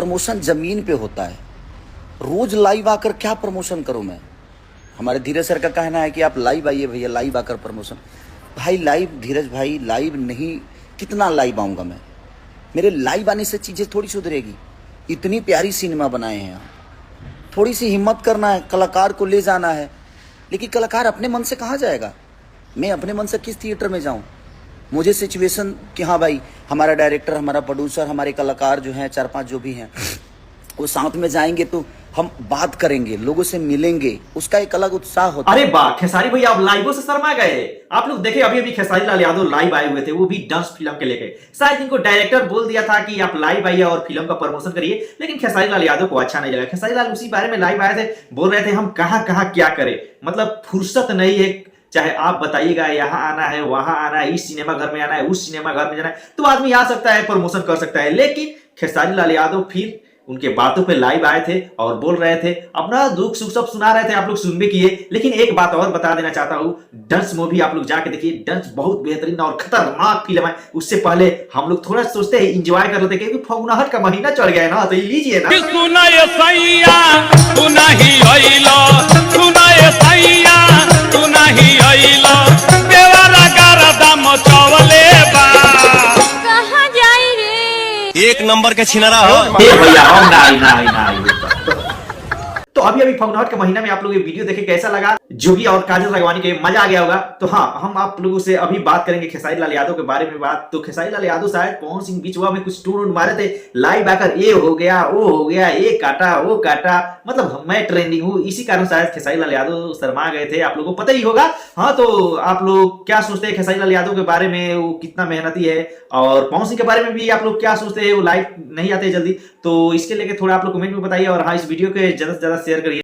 Promotion जमीन पे होता है। रोज लाइव आकर क्या प्रमोशन करूं मैं? हमारे धीरज सर का कहना है कि आप लाइव आइए भैया, लाइव आकर प्रमोशन। भाई लाइव, धीरज भाई लाइव नहीं, कितना लाइव आऊंगा मैं? मेरे लाइव आने से चीजें थोड़ी सुधरेगी। इतनी प्यारी सिनेमा बनाए हैं आप, थोड़ी सी हिम्मत करना है, कलाकार को ले जाना है। लेकिन कलाकार अपने मन से कहाँ जाएगा? मैं अपने मन से किस थिएटर में जाऊं? मुझे सिचुएशन कि हाँ भाई, हमारा डायरेक्टर, हमारा प्रोड्यूसर, हमारे कलाकार जो हैं 4-5 जो भी हैं, वो साथ में जाएंगे तो हम बात करेंगे, लोगों से मिलेंगे, उसका एक अलग उत्साह होता है। अरे वाह खेसारी भैया, आप लाइवों से शर्मा गए। आप लोग देखे अभी अभी खेसारी लाल यादव लाइव आए हुए थे, वो भी डांस फिल्म के लेके। शायद इनको डायरेक्टर बोल दिया था कि आप लाइव आइए और फिल्म का प्रमोशन करिए, लेकिन खेसारी लाल यादव को अच्छा नहीं लगा। खेसारी लाल उसी बारे में लाइव आए थे, बोल रहे थे हम कहां कहां क्या करें, मतलब फुर्सत नहीं है, चाहे आप बताइएगा यहाँ आना है, वहां आना है, इस सिनेमा घर में आना है, उस सिनेमा घर में जाना है, तो आदमी आ सकता है, प्रमोशन कर सकता है। लेकिन खेसारी लाल यादव फिर उनके बातों पे लाइव आए थे और बोल रहे थे, अपना दुख सुख सब सुना रहे थे, आप लोग सुन भी किए। लेकिन एक बात और बता देना चाहता हूं, डंस मूवी आप लोग जाके देखिए, डंस बहुत बेहतरीन और खतरनाक फिल्म है। उससे पहले हम लोग थोड़ा सोचते हैं, एंजॉय कर लेते, क्योंकि फगुनाहट का महीना चढ़ गया है ना, तो ये लीजिए ना। एक नंबर के छिनरा हो भैया तो अभी अभी फगुनाहट के महीना में आप लोग ये वीडियो देखे, कैसा लगा? जुगी और काजल राघवानी के मजा आ गया होगा। तो हाँ, हम आप लोगों से अभी बात करेंगे खेसारी लाल यादव के बारे में बात। तो खेसारी लाल यादव शायद पवन सिंह बिचवा में कुछ टूर मारे थे, लाइव आकर ये हो गया, वो हो गया, ये काटा, वो काटा, मतलब मैं ट्रेंडिंग हूँ, इसी कारण शायद खेसारी लाल यादव शर्मा गए थे। आप लोगों को पता ही होगा। हाँ, तो आप लोग क्या सोचते हैं खेसारी लाल यादव के बारे में? वो कितना मेहनती है, और पवन सिंह के बारे में भी आप लोग क्या सोचते हैं? वो लाइव नहीं आते जल्दी, तो इसके लेके थोड़ा आप लोग कमेंट में बताइए। और हाँ, इस वीडियो के ज्यादा से ज्यादा शेयर करिए।